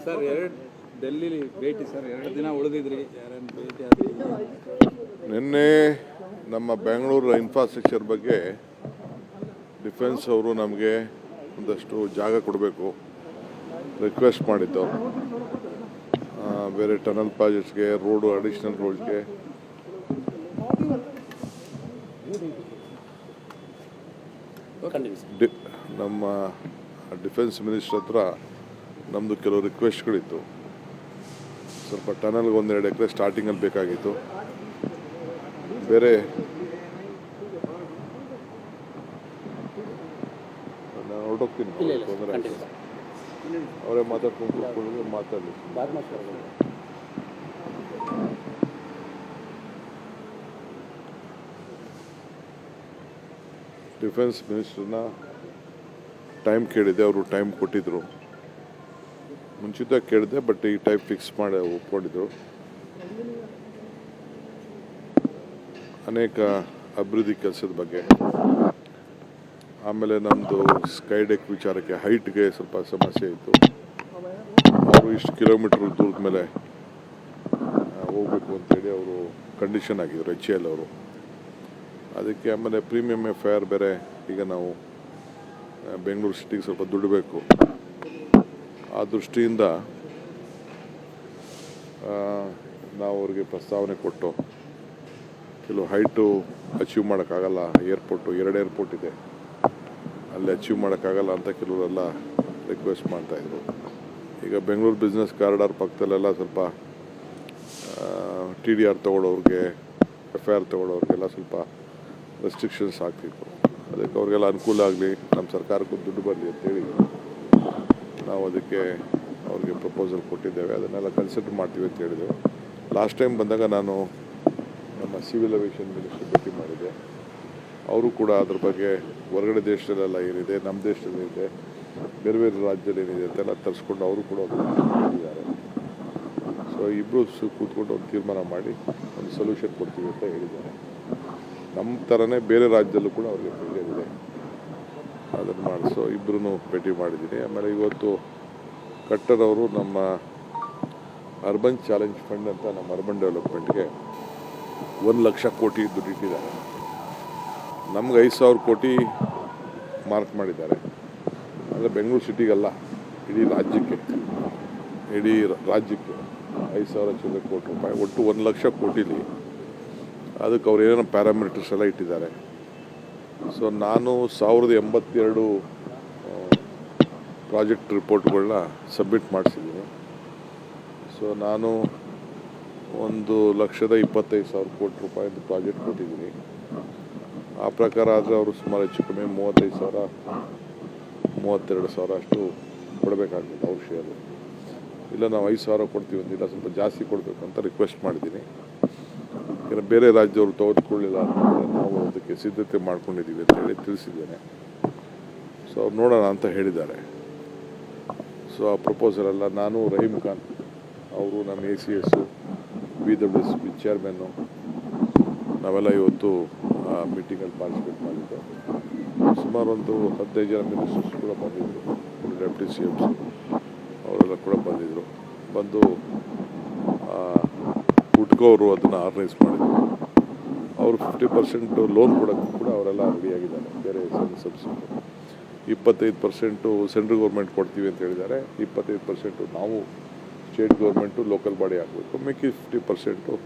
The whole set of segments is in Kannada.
ಸರ್ ಡೆಲ್ಲಿಲಿ ಭೇಟಿ ಸರ್ 2 ದಿನ ಉಳಿದಿದ್ರಿ ಯಾರನ್ನು ಭೇಟಿ ಆದ್ರಿ? ನಿನ್ನೆ ನಮ್ಮ ಬೆಂಗಳೂರು ಇನ್ಫ್ರಾಸ್ಟ್ರಕ್ಚರ್ ಬಗ್ಗೆ ಡಿಫೆನ್ಸ್ ಅವರು ನಮಗೆ ಒಂದಷ್ಟು ಜಾಗ ಕೊಡಬೇಕು ರಿಕ್ವೆಸ್ಟ್ ಮಾಡಿದ್ದು. ಬೇರೆ ಟನಲ್ ಪ್ರಾಜೆಕ್ಟ್ಸ್ಗೆ, ರೋಡು, ಅಡಿಷನಲ್ ರೋಡ್ಸ್ಗೆ ನಮ್ಮ ಡಿಫೆನ್ಸ್ ಮಿನಿಸ್ಟರ್ ಹತ್ರ ನಮ್ಮದು ಕೆಲವು ರಿಕ್ವೆಸ್ಟ್ಗಳಿತ್ತು. ಸ್ವಲ್ಪ ಟನಲ್ಗೆ 1-2 ಎಕರೆ ಸ್ಟಾರ್ಟಿಂಗಲ್ಲಿ ಬೇಕಾಗಿತ್ತು. ಬೇರೆ ನಾನು ಹೊರಟೋಗ್ತೀನಿ, ತೊಂದರೆ ಆಗ್ತದೆ. ಅವರೇ ಮಾತಾಡ್ಕೊಂಡು ಕೂತ್ಕೊಂಡು ಮಾತಾಡಲಿ. ಡಿಫೆನ್ಸ್ ಮಿನಿಸ್ಟರ್ನ ಟೈಮ್ ಕೇಳಿದೆ, ಅವರು ಟೈಮ್ ಕೊಟ್ಟಿದ್ದರು. ಮುಂಚಿತ ಕೇಳಿದೆ, ಬಟ್ ಈ ಟೈಪ್ ಫಿಕ್ಸ್ ಮಾಡಿ ಒಪ್ಕೊಂಡಿದ್ರು. ಅನೇಕ ಅಭಿವೃದ್ಧಿ ಕೆಲಸದ ಬಗ್ಗೆ, ಆಮೇಲೆ ನಮ್ಮದು ಸ್ಕೈಡೆಕ್ ವಿಚಾರಕ್ಕೆ ಹೈಟ್ಗೆ ಸ್ವಲ್ಪ ಸಮಸ್ಯೆ ಇತ್ತು. ಅವರು ಇಷ್ಟು ಕಿಲೋಮೀಟ್ರ್ ದೂರದ ಮೇಲೆ ಹೋಗ್ಬೇಕು ಅಂತೇಳಿ ಅವರು ಕಂಡೀಷನ್ ಆಗಿದ್ರು HAL ಅವರು. ಅದಕ್ಕೆ ಆಮೇಲೆ ಪ್ರೀಮಿಯಮ್ ಫೇರ್ ಬೇರೆ, ಈಗ ನಾವು ಬೆಂಗಳೂರು ಸಿಟಿಗೆ ಸ್ವಲ್ಪ ದುಡ್ಡು ಬೇಕು. ಆ ದೃಷ್ಟಿಯಿಂದ ನಾವು ಅವ್ರಿಗೆ ಪ್ರಸ್ತಾವನೆ ಕೊಟ್ಟು, ಕೆಲವು ಹೈಟು ಅಚೀವ್ ಮಾಡೋಕ್ಕಾಗಲ್ಲ, ಏರ್ಪೋರ್ಟು 2 ಏರ್ಪೋರ್ಟ್ ಇದೆ, ಅಲ್ಲಿ ಅಚೀವ್ ಮಾಡೋಕ್ಕಾಗಲ್ಲ ಅಂತ ಕೆಲವರೆಲ್ಲ ರಿಕ್ವೆಸ್ಟ್ ಮಾಡ್ತಾಯಿದ್ರು. ಈಗ ಬೆಂಗಳೂರು ಬಿಸ್ನೆಸ್ ಕಾರಿಡಾರ್ ಪಕ್ಕದಲ್ಲೆಲ್ಲ ಸ್ವಲ್ಪ TDR ತೊಗೊಳೋರಿಗೆ, FIR ತೊಗೊಳೋರಿಗೆಲ್ಲ ಸ್ವಲ್ಪ ರೆಸ್ಟ್ರಿಕ್ಷನ್ಸ್ ಆಗ್ತಿತ್ತು. ಅದಕ್ಕೆ ಅವ್ರಿಗೆಲ್ಲ ಅನುಕೂಲ ಆಗಲಿ, ನಮ್ಮ ಸರ್ಕಾರಕ್ಕೂ ದುಡ್ಡು ಬರಲಿ ಅಂತೇಳಿ ನಾವು ಅದಕ್ಕೆ ಅವ್ರಿಗೆ ಪ್ರಪೋಸಲ್ ಕೊಟ್ಟಿದ್ದೇವೆ. ಅದನ್ನೆಲ್ಲ ಕನ್ಸಿಡರ್ ಮಾಡ್ತೀವಿ ಅಂತ ಹೇಳಿದೆವು. ಲಾಸ್ಟ್ ಟೈಮ್ ಬಂದಾಗ ನಾನು ನಮ್ಮ ಸಿವಿಲ್ ಏವಿಯೇಷನ್ ಮಿನಿಸ್ಟರ್ ಭೇಟಿ ಮಾಡಿದ್ದೆ. ಅವರು ಕೂಡ ಅದ್ರ ಬಗ್ಗೆ ಹೊರಗಡೆ ದೇಶದಲ್ಲೆಲ್ಲ ಏನಿದೆ, ನಮ್ಮ ದೇಶದಲ್ಲಿದೆ, ಬೇರೆ ಬೇರೆ ರಾಜ್ಯದಲ್ಲಿ ಏನಿದೆ ಅಂತೆಲ್ಲ ತರಿಸ್ಕೊಂಡು ಅವರು ಕೂಡ ಹೇಳಿದ್ದಾರೆ. ಸೊ ಇಬ್ಬರು ಕೂತ್ಕೊಂಡು ಒಂದು ತೀರ್ಮಾನ ಮಾಡಿ ಒಂದು ಸೊಲ್ಯೂಷನ್ ಕೊಡ್ತೀವಿ ಅಂತ ಹೇಳಿದ್ದಾರೆ. ನಮ್ಮ ಥರನೇ ಬೇರೆ ರಾಜ್ಯದಲ್ಲೂ ಕೂಡ ಅವ್ರಿಗೆ ಇದೆ, ಅದನ್ನು ಮಾಡಿಸೋ ಇಬ್ಬರೂ ಭೇಟಿ ಮಾಡಿದ್ದೀನಿ. ಆಮೇಲೆ ಇವತ್ತು ಕಟ್ಟರ್ ಅವರು ನಮ್ಮ ಅರ್ಬನ್ ಚಾಲೆಂಜ್ ಫಂಡ್ ಅಂತ ನಮ್ಮ ಅರ್ಬನ್ ಡೆವಲಪ್ಮೆಂಟ್ಗೆ 1 ಲಕ್ಷ ಕೋಟಿ ದುಡ್ಡು ಇಟ್ಟಿದ್ದಾರೆ. ನಮ್ಗೆ 5,000 ಕೋಟಿ ಮಾರ್ಕ್ ಮಾಡಿದ್ದಾರೆ. ಅಂದರೆ ಬೆಂಗಳೂರು ಸಿಟಿಗಲ್ಲ, ಇಡೀ ರಾಜ್ಯಕ್ಕೆ 5,000 ಚಿಲ್ಲರೆ ಕೋಟಿ ರೂಪಾಯಿ, ಒಟ್ಟು 1 ಲಕ್ಷ ಕೋಟಿಲಿ. ಅದಕ್ಕೆ ಅವ್ರು ಏನೇನೋ ಪ್ಯಾರಾಮೀಟರ್ಸ್ ಎಲ್ಲ ಇಟ್ಟಿದ್ದಾರೆ. ಸೊ ನಾನು 1082 ಪ್ರಾಜೆಕ್ಟ್ ರಿಪೋರ್ಟ್ಗಳನ್ನ ಸಬ್ಮಿಟ್ ಮಾಡಿಸಿದ್ದೀನಿ. ಸೊ ನಾನು 1,25,000 ಕೋಟಿ ರೂಪಾಯಿದು ಪ್ರಾಜೆಕ್ಟ್ ಕೊಟ್ಟಿದ್ದೀನಿ. ಆ ಪ್ರಕಾರ ಆದರೆ ಅವರು ಸುಮಾರು ಹೆಚ್ಚು ಕಮ್ಮಿ 35,000 32,000 ಅಷ್ಟು ಕೊಡಬೇಕಾಗ್ತದೆ ಅವ್ರ ಶೇರು. ಇಲ್ಲ ನಾವು 5,000 ಕೊಡ್ತೀವಿ ಅಂತಿಲ್ಲ, ಸ್ವಲ್ಪ ಜಾಸ್ತಿ ಕೊಡಬೇಕು ಅಂತ ರಿಕ್ವೆಸ್ಟ್ ಮಾಡಿದ್ದೀನಿ. ಯಾಕಂದರೆ ಬೇರೆ ರಾಜ್ಯವರು ತೆಗೆದುಕೊಳ್ಳಿಲ್ಲ ಅಂತಂದರೆ ನಾವು ಅದಕ್ಕೆ ಸಿದ್ಧತೆ ಮಾಡ್ಕೊಂಡಿದ್ದೀವಿ ಅಂತೇಳಿ ತಿಳಿಸಿದ್ದೇನೆ. ಸೊ ಅವ್ರು ನೋಡೋಣ ಅಂತ ಹೇಳಿದ್ದಾರೆ. ಸೊ ಆ ಪ್ರಪೋಸಲೆಲ್ಲ ನಾನು, ರಹೀಮ್ ಖಾನ್ ಅವರು, ನಮ್ಮ ACS, BWSB ಚೇರ್ಮನ್ನು ನಾವೆಲ್ಲ ಇವತ್ತು ಆ ಮೀಟಿಂಗಲ್ಲಿ ಪಾರ್ಟಿಸಿಪೇಟ್ ಮಾಡಿದ್ದು. ಸುಮಾರು ಒಂದು 15 ಜನ ಮಿನಿಸ್ಟರ್ಸ್ ಕೂಡ ಬಂದಿದ್ದರು, ಡೆಪ್ಟಿ CMs ಅವರೆಲ್ಲ ಕೂಡ ಬಂದು ಹುಡ್ಕೋ ಅವರು ಅದನ್ನು ಆರ್ಗನೈಸ್ ಮಾಡಿದರು. ಅವರು 50% ಲೋನ್ ಕೊಡೋಕ್ಕೂ ಕೂಡ ಅವರೆಲ್ಲ ರೆಡಿಯಾಗಿದ್ದಾರೆ. ಬೇರೆ ಸಬ್ಸಿಡಿ 25% ಸೆಂಟ್ರಲ್ ಗೌರ್ಮೆಂಟ್ ಕೊಡ್ತೀವಿ ಅಂತ ಹೇಳಿದ್ದಾರೆ. 25% ನಾವು ಸ್ಟೇಟ್ ಗೌರ್ಮೆಂಟು, ಲೋಕಲ್ ಬಾಡಿ ಹಾಕಬೇಕು. ಮಿಕ್ಕಿ 50%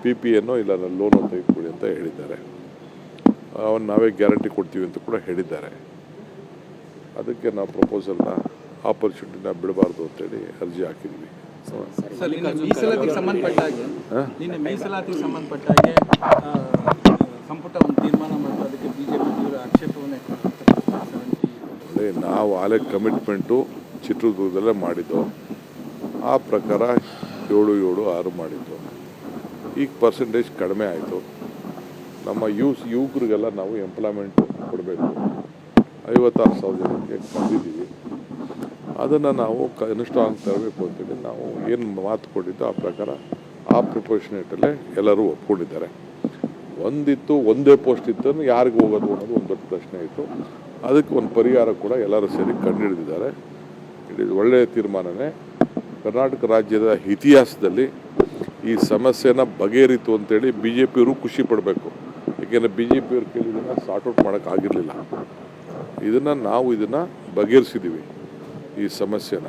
PPNO ಇಲ್ಲ ಲೋನ್ ತೆಗೆದುಕೊಳ್ಳಿ ಅಂತ ಹೇಳಿದ್ದಾರೆ. ಅವನ್ನ ನಾವೇ ಗ್ಯಾರಂಟಿ ಕೊಡ್ತೀವಿ ಅಂತ ಕೂಡ ಹೇಳಿದ್ದಾರೆ. ಅದಕ್ಕೆ ನಾವು ಪ್ರಪೋಸಲ್ನ ಆಪರ್ಚುನಿಟಿನ ಬಿಡಬಾರ್ದು ಅಂತೇಳಿ ಅರ್ಜಿ ಹಾಕಿದ್ವಿ. ಮೀಸಲಾತಿಗೆ ಸಂಬಂಧಪಟ್ಟ ಹಾಗೆ ಸಂಪುಟ ಒಂದು ತೀರ್ಮಾನ ಮಾಡಿದ್ರು. ಅದಕ್ಕೆ BJP ಆಕ್ಷೇಪವನ್ನೇ ಅದೇ ನಾವು ಆಲೆ ಕಮಿಟ್ಮೆಂಟು ಚಿತ್ರದುರ್ಗದಲ್ಲೇ ಮಾಡಿದ್ದು. ಆ ಪ್ರಕಾರ 7-6 ಮಾಡಿದ್ದು. ಈಗ ಪರ್ಸೆಂಟೇಜ್ ಕಡಿಮೆ ಆಯಿತು. ನಮ್ಮ ಯುವಕರಿಗೆಲ್ಲ ನಾವು ಎಂಪ್ಲಾಯ್ಮೆಂಟ್ ಕೊಡಬೇಕು. 56,000 ಜನಕ್ಕೆ ಬಂದಿದ್ದೀವಿ. ಅದನ್ನು ನಾವು ಅನುಷ್ಠಾನ ತರಬೇಕು ಅಂತೇಳಿ ನಾವು ಏನು ಮಾತು ಕೊಟ್ಟಿದ್ದು ಆ ಪ್ರಕಾರ ಆ ಪ್ರಪೋರ್ಷನೇಟಲ್ಲೇ ಎಲ್ಲರೂ ಒಪ್ಕೊಂಡಿದ್ದಾರೆ. ಒಂದೇ ಪೋಸ್ಟ್ ಇತ್ತು, ಯಾರಿಗೆ ಹೋಗೋದು ಅನ್ನೋದು ಒಂದು ದೊಡ್ಡ ಪ್ರಶ್ನೆ ಇತ್ತು. ಅದಕ್ಕೆ ಒಂದು ಪರಿಹಾರ ಕೂಡ ಎಲ್ಲರೂ ಸೇರಿ ಕಂಡುಹಿಡಿದಿದ್ದಾರೆ. ಇದು ಒಳ್ಳೆಯ ತೀರ್ಮಾನನೇ. ಕರ್ನಾಟಕ ರಾಜ್ಯದ ಇತಿಹಾಸದಲ್ಲಿ ಈ ಸಮಸ್ಯೆನ ಬಗೆಹರಿತು ಅಂತೇಳಿ ಬಿ ಜೆ ಪಿಯವರು ಖುಷಿ ಪಡಬೇಕು. ಏಕೆಂದರೆ ಬಿ ಜೆ ಪಿಯವ್ರ ಕೈಲಿ ಇದನ್ನು ಸಾರ್ಟ್ಔಟ್ ಮಾಡೋಕ್ಕಾಗಿರಲಿಲ್ಲ. ನಾವು ಇದನ್ನು ಬಗೆಹರಿಸಿದ್ದೀವಿ ಈ ಸಮಸ್ಯೆನ.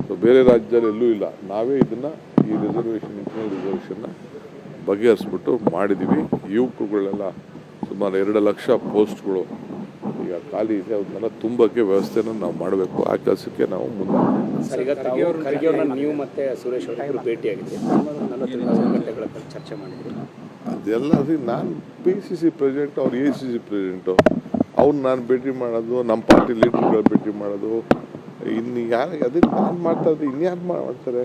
ಸೊ ಬೇರೆ ರಾಜ್ಯದಲ್ಲಿ ಎಲ್ಲೂ ಇಲ್ಲ. ನಾವೇ ಇದನ್ನು ಈ ರಿಸರ್ವೇಷನ್ ಇಂಟರ್ನಲ್ ರಿಸರ್ವೇಷನ್ನ ಬಗೆಹರಿಸ್ಬಿಟ್ಟು ಮಾಡಿದ್ದೀವಿ. ಯುವಕರುಗಳೆಲ್ಲ ಸುಮಾರು 2 ಲಕ್ಷ ಪೋಸ್ಟ್ಗಳು ಈಗ ಖಾಲಿ ಇದೆ. ಅದನ್ನೆಲ್ಲ ತುಂಬಕ್ಕೆ ವ್ಯವಸ್ಥೆನ ನಾವು ಮಾಡಬೇಕು. ಆ ಕೆಲಸಕ್ಕೆ ನಾವು ಮುಂದೆ ಸರ್, ಈಗ ಖರ್ಗೆ ಅವ್ರನ್ನ ನೀವು ಮತ್ತೆ ಸುರೇಶ್ ಅವರು ಭೇಟಿಯಾಗಿದ್ದೆ, 44 ಗಂಟೆಗಳ ಕಾಲ ಚರ್ಚೆ ಮಾಡಿದ್ರಿ. ಅದೆಲ್ಲ ನಾನು PCC ಪ್ರೆಸಿಡೆಂಟ್, ಅವ್ರು ACC ಪ್ರೆಸಿಡೆಂಟು, ಅವ್ರು ನಾನು ಭೇಟಿ ಮಾಡೋದು, ನಮ್ಮ ಪಾರ್ಟಿ ಲೀಡರ್ಗಳ ಭೇಟಿ ಮಾಡೋದು, ಇನ್ನು ಯಾರು ಅದಕ್ಕೆ ನಾನು ಮಾಡ್ತಾ ಇದ್ದೆ, ಇನ್ಯಾರು ಮಾಡ್ತಾರೆ?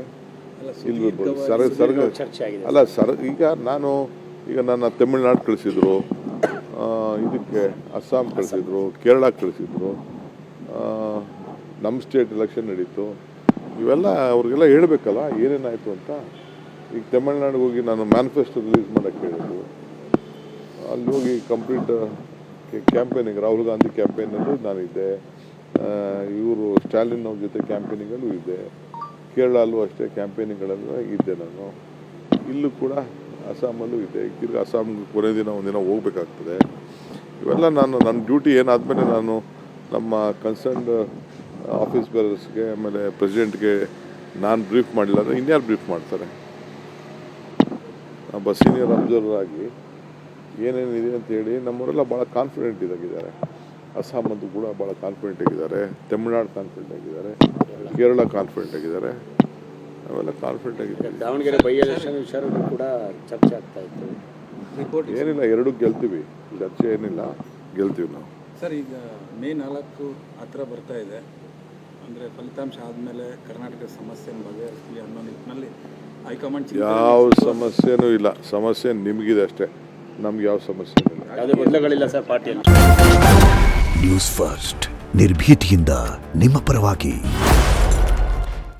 ಇಲ್ಲಿ ಚರ್ಚೆ ಆಗಿದೆ ಅಲ್ಲ ಸರ್. ಈಗ ನನ್ನ ತಮಿಳ್ನಾಡು ಕಳಿಸಿದ್ರು, ಇದಕ್ಕೆ ಅಸ್ಸಾಂ ಕಳಿಸಿದ್ರು, ಕೇರಳ ಕಳಿಸಿದ್ರು, ನಮ್ಮ ಸ್ಟೇಟ್ ಎಲೆಕ್ಷನ್ ನಡೀತು. ಇವೆಲ್ಲ ಅವ್ರಿಗೆಲ್ಲ ಹೇಳಬೇಕಲ್ಲ ಏನೇನಾಯಿತು ಅಂತ. ಈಗ ತಮಿಳ್ನಾಡಿಗೆ ಹೋಗಿ ನಾನು ಮ್ಯಾನಿಫೆಸ್ಟೋ ರಿಲೀಸ್ ಮಾಡೋಕ್ಕೆ ಹೇಳಿದ್ರು. ಅಲ್ಲಿ ಹೋಗಿ ಕಂಪ್ಲೀಟ್ ಕ್ಯಾಂಪೇನಿಂಗ್, ರಾಹುಲ್ ಗಾಂಧಿ ಕ್ಯಾಂಪೇನಲ್ಲೂ ನಾನಿದ್ದೆ, ಇವರು ಸ್ಟಾಲಿನ್ ಅವ್ರ ಜೊತೆ ಕ್ಯಾಂಪೇನಿಂಗಲ್ಲೂ ಇದ್ದೆ, ಕೇರಳಲ್ಲೂ ಅಷ್ಟೇ ಕ್ಯಾಂಪೇನಿಂಗ್ಗಳಲ್ಲೂ ಇದ್ದೆ ನಾನು. ಇಲ್ಲೂ ಕೂಡ ಅಸ್ಸಾಮಲ್ಲೂ ಇದೆ. ಈಗ ಅಸ್ಸಾಂಗೆ ಕೊನೆ ದಿನ ಒಂದಿನ ಹೋಗ್ಬೇಕಾಗ್ತದೆ. ಇವೆಲ್ಲ ನನ್ನ ಡ್ಯೂಟಿ ಏನಾದಮೇಲೆ ನಾನು ನಮ್ಮ ಕನ್ಸರ್ನ್ಡ್ ಆಫೀಸ್ ಬೇರರ್ಸ್ಗೆ ಆಮೇಲೆ ಪ್ರೆಸಿಡೆಂಟ್ಗೆ ನಾನು ಬ್ರೀಫ್ ಮಾಡಿಲ್ಲ ಅಂದರೆ ಇನ್ಯಾರು ಬ್ರೀಫ್ ಮಾಡ್ತಾರೆ? ಒಬ್ಬ ಸೀನಿಯರ್ ಅಬ್ಸರ್ವರ್ ಆಗಿ ಏನೇನಿದೆ ಅಂತೇಳಿ ನಮ್ಮವರೆಲ್ಲ ಭಾಳ ಕಾನ್ಫಿಡೆಂಟ್ ಇದಾಗಿದ್ದಾರೆ. ಅಸ್ಸಾಮದ್ದು ಕೂಡ ಭಾಳ ಕಾನ್ಫಿಡೆಂಟ್ ಆಗಿದ್ದಾರೆ, ತಮಿಳ್ನಾಡು ಕಾನ್ಫಿಡೆಂಟ್ ಆಗಿದ್ದಾರೆ, ಕೇರಳ ಕಾನ್ಫಿಡೆಂಟ್ ಆಗಿದ್ದಾರೆ, ಅವೆಲ್ಲ ಕಾನ್ಫಿಡೆಂಟ್ ಆಗಿದ್ದಾರೆ. ದಾವಣಗೆರೆ ಬೈ ಎಲೆಕ್ಷನ್ ವಿಚಾರಗಳು ಕೂಡ ಚರ್ಚೆ ಆಗ್ತಾ ಇತ್ತು. ರಿಪೋರ್ಟ್ ಏನಿಲ್ಲ, ಎರಡೂ ಗೆಲ್ತೀವಿ, ಚರ್ಚೆ ಏನಿಲ್ಲ, ಗೆಲ್ತೀವಿ ನಾವು. ಸರ್, ಈಗ May 4 ಹತ್ರ ಬರ್ತಾ ಇದೆ. ಅಂದರೆ ಫಲಿತಾಂಶ ಆದಮೇಲೆ ಕರ್ನಾಟಕದ ಸಮಸ್ಯೆಯನ್ನು ಬಗೆಹರಿಸಲಿ ಅನ್ನೋ ನಿಟ್ಟಿನಲ್ಲಿ ಹೈಕಮಾಂಡ್ ಯಾವ ಸಮಸ್ಯೆನೂ ಇಲ್ಲ. ಸಮಸ್ಯೆ ನಿಮಗಿದೆ ಅಷ್ಟೇ, ನಮ್ಗೆ ಯಾವ ಸಮಸ್ಯೆ ಇಲ್ಲ. ಯಾವುದೇ ಗೊಂದಲಗಳಿಲ್ಲ ಸರ್ ಪಾರ್ಟಿಯಲ್ಲಿ. ನ್ಯೂಸ್ ಫಸ್ಟ್ ನಿರ್ಭೀತಿಯಿಂದ ನಿಮ್ಮ ಪರವಾಗಿ.